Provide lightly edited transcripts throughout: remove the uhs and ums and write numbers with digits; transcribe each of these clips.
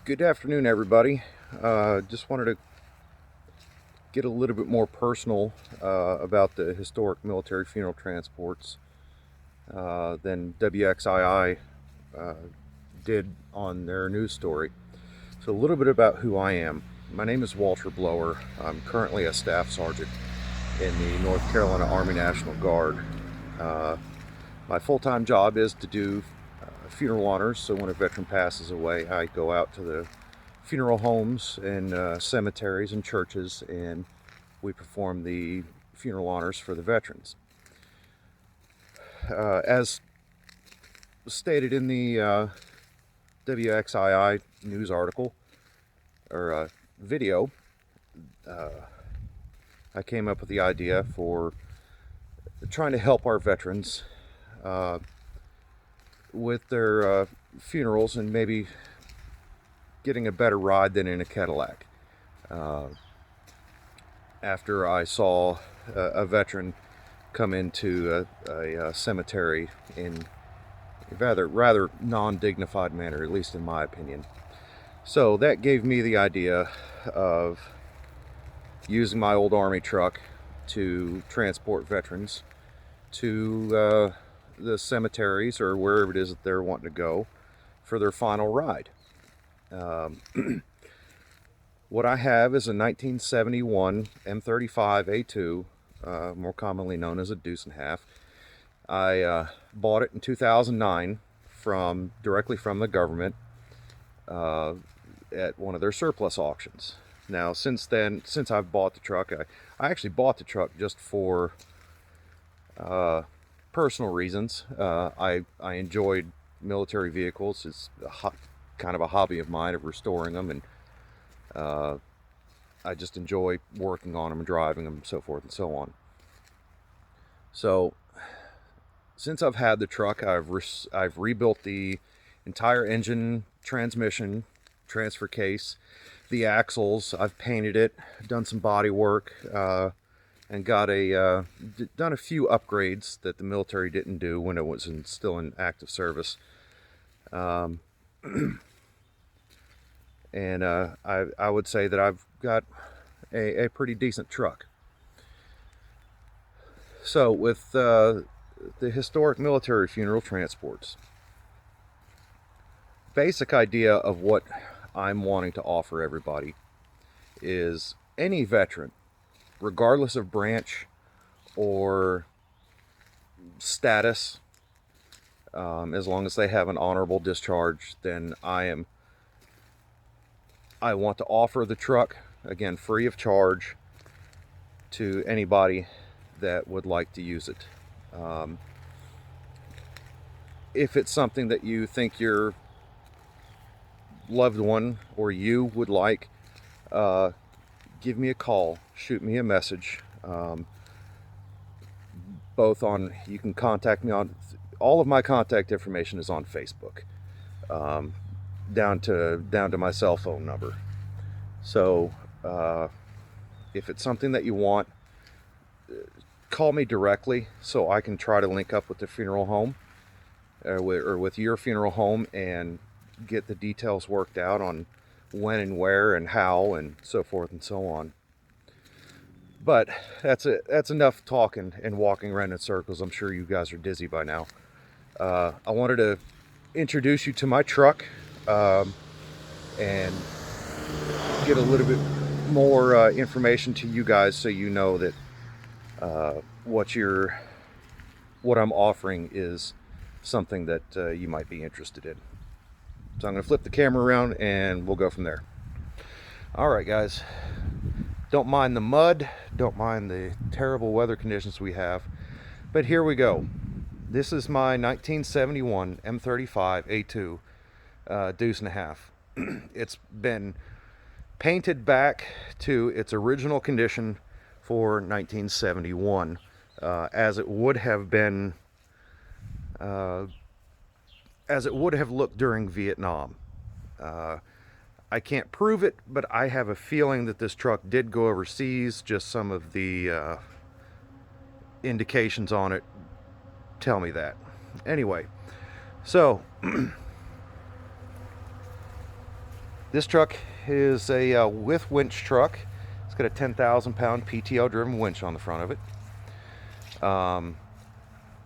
Good afternoon, everybody. Just wanted to get a little bit more personal about the historic military funeral transports than WXII did on their news story. So, a little bit about who I am. My name is Walter Blower. I'm currently a staff sergeant in the North Carolina Army National Guard. My full-time job is to do funeral honors. So when a veteran passes away, I go out to the funeral homes and cemeteries and churches, and we perform the funeral honors for the veterans. As stated in the WXII news article or video, I came up with the idea for trying to help our veterans with their funerals and maybe getting a better ride than in a Cadillac. After I saw a veteran come into a cemetery in a rather non-dignified manner, at least in my opinion. So that gave me the idea of using my old Army truck to transport veterans to the cemeteries or wherever it is that they're wanting to go for their final ride. What I have is a 1971 M35A2, more commonly known as a deuce and a half. I bought it in 2009 directly from the government at one of their surplus auctions. Now, since I've bought the truck, I actually bought the truck just for personal reasons. I enjoyed military vehicles. It's kind of a hobby of mine of restoring them, and I just enjoy working on them and driving them and so forth and so on. So since I've had the truck, I've rebuilt the entire engine, transmission, transfer case, the axles. I've painted it, done some body work, and got done a few upgrades that the military didn't do when it was still in active service. And I would say that I've got a pretty decent truck. So with the historic military funeral transports, basic idea of what I'm wanting to offer everybody is any veteran, regardless of branch or status, as long as they have an honorable discharge, then I want to offer the truck, again, free of charge to anybody that would like to use it. If it's something that you think your loved one or you would like, give me a call, shoot me a message. You can contact me on, all of my contact information is on Facebook, down to my cell phone number. So if it's something that you want, call me directly so I can try to link up with the funeral home or with your funeral home and get the details worked out on when and where and how and so forth and so on. But that's enough talking and walking around in circles. I'm sure you guys are dizzy by now. I wanted to introduce you to my truck and get a little bit more information to you guys so you know that what I'm offering is something that you might be interested in. So I'm going to flip the camera around and we'll go from there. All right, guys. Don't mind the mud. Don't mind the terrible weather conditions we have. But here we go. This is my 1971 M35A2 deuce and a half. It's been painted back to its original condition for 1971, as it would have been, as it would have looked during Vietnam. I can't prove it, but I have a feeling that this truck did go overseas. Just some of the indications on it tell me that. Anyway, so This truck is a with winch truck. It's got a 10,000 pound PTO driven winch on the front of it.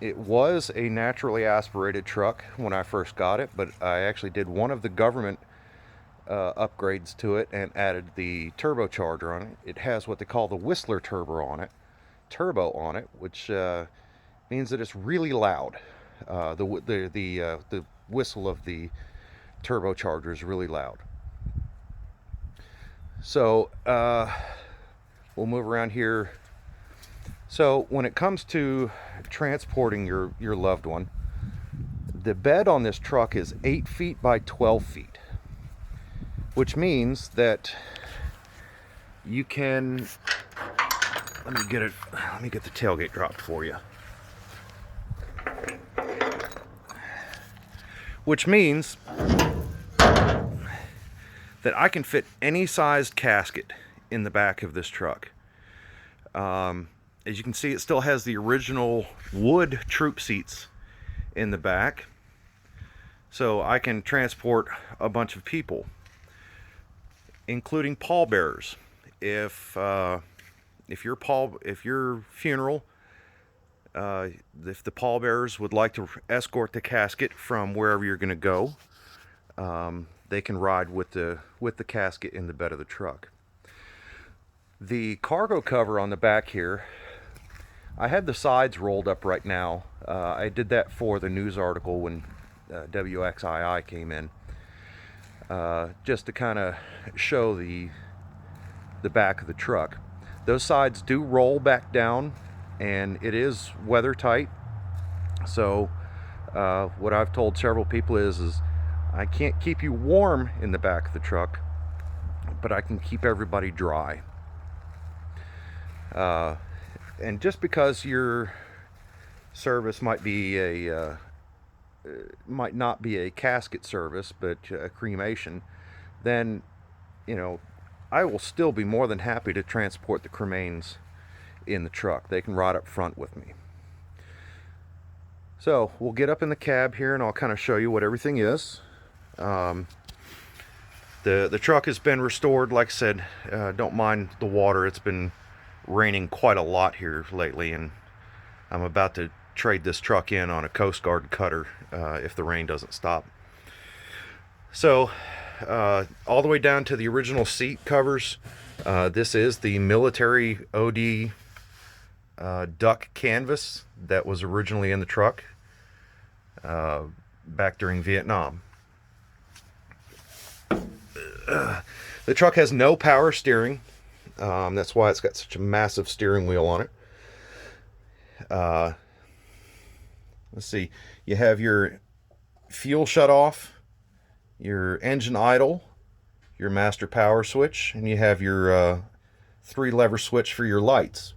It was a naturally aspirated truck when I first got it, but I actually did one of the government upgrades to it and added the turbocharger on it. It has what they call the Whistler turbo on it, which means that it's really loud. The whistle of the turbocharger is really loud. So we'll move around here. So when it comes to transporting your loved one, the bed on this truck is 8 feet by 12 feet, which means that you can, let me get the tailgate dropped for you. Which means that I can fit any sized casket in the back of this truck. As you can see, it still has the original wood troop seats in the back, so I can transport a bunch of people, including pallbearers. If your funeral, if the pallbearers would like to escort the casket from wherever you're going to go, they can ride with the casket in the bed of the truck. The cargo cover on the back here, I had the sides rolled up right now. I did that for the news article when WXII came in, just to kind of show the back of the truck. Those sides do roll back down, and it is weather tight. So what I've told several people is I can't keep you warm in the back of the truck, but I can keep everybody dry. And just because your service might not be a casket service, but a cremation, then, I will still be more than happy to transport the cremains in the truck. They can ride up front with me. So we'll get up in the cab here and I'll kind of show you what everything is. The truck has been restored. Like I said, don't mind the water. It's been raining quite a lot here lately, and I'm about to trade this truck in on a Coast Guard cutter if the rain doesn't stop. So all the way down to the original seat covers. This is the military OD duck canvas that was originally in the truck back during Vietnam. The truck has no power steering. That's why it's got such a massive steering wheel on it. Let's see. You have your fuel shut off, your engine idle, your master power switch, and you have your 3-lever switch for your lights.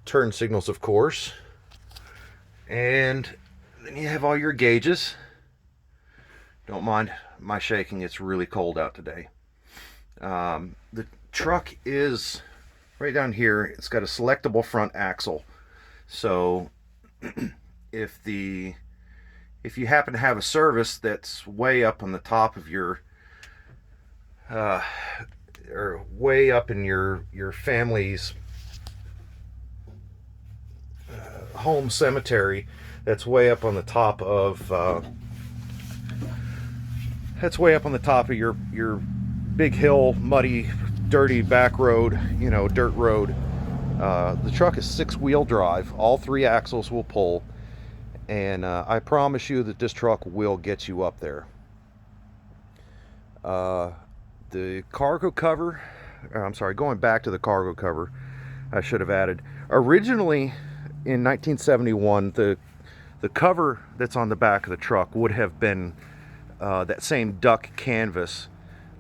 Turn signals, of course. And then you have all your gauges. Don't mind my shaking. It's really cold out today. The truck is right down here. It's got a selectable front axle, so if you happen to have a service that's way up on the top of your or way up in your family's home cemetery, that's way up on the top of your big hill, muddy, dirty back road, dirt road. The truck is 6-wheel drive. All 3 axles will pull, and I promise you that this truck will get you up there. The cargo cover, going back to the cargo cover, I should have added, originally in 1971, the cover that's on the back of the truck would have been that same duck canvas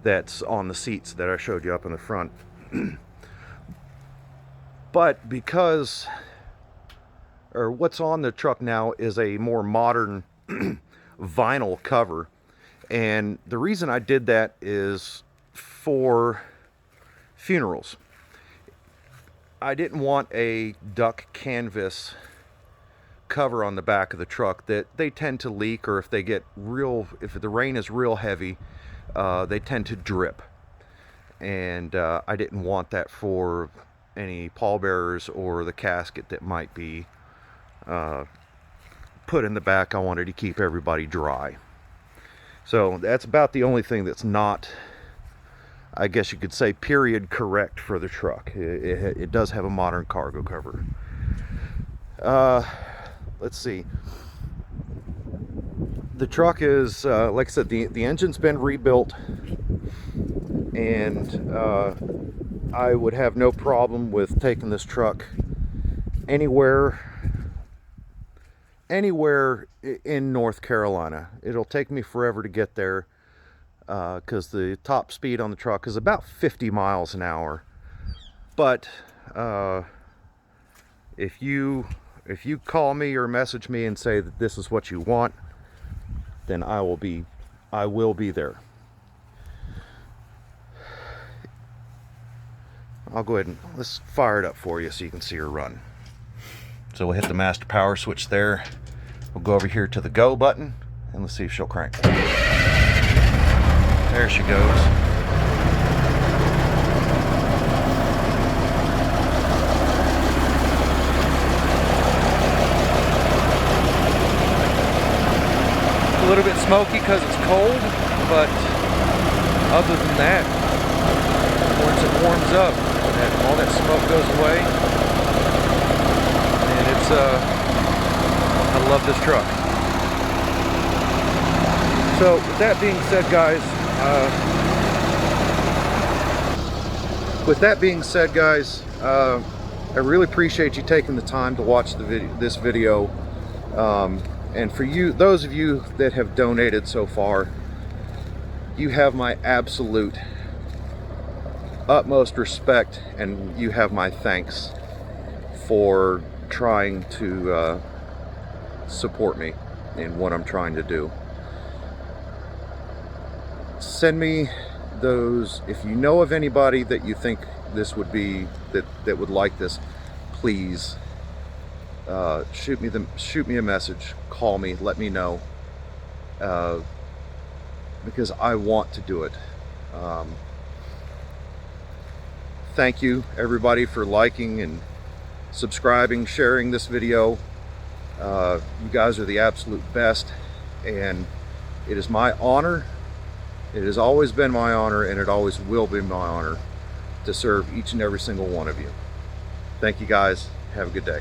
that's on the seats that I showed you up in the front. But what's on the truck now is a more modern vinyl cover, and the reason I did that is for funerals. I didn't want a duck canvas cover on the back of the truck that they tend to leak, or if they get if the rain is real heavy, they tend to drip. And I didn't want that for any pallbearers or the casket that might be put in the back. I wanted to keep everybody dry. So that's about the only thing that's not, I guess you could say, period correct for the truck. It does have a modern cargo cover. Let's see. The truck is, like I said, the engine's been rebuilt, and I would have no problem with taking this truck anywhere in North Carolina. It'll take me forever to get there, because the top speed on the truck is about 50 miles an hour. But if you call me or message me and say that this is what you want, then I will be there. I'll go ahead and let's fire it up for you so you can see her run. So we'll hit the master power switch there. We'll go over here to the go button and let's see if she'll crank. There she goes. A little bit smoky because it's cold, but other than that, once it warms up, all that smoke goes away, and it's I love this truck. So with that being said, guys, I really appreciate you taking the time to watch this video. And for you, those of you that have donated so far, you have my absolute utmost respect, and you have my thanks for trying to support me in what I'm trying to do. Send me those, if you know of anybody that you think this would be, that would like this, please shoot me a message, call me, let me know, because I want to do it. Thank you everybody for liking and subscribing, sharing this video. You guys are the absolute best, and it is my honor, it has always been my honor, and it always will be my honor to serve each and every single one of you. Thank you guys. Have a good day.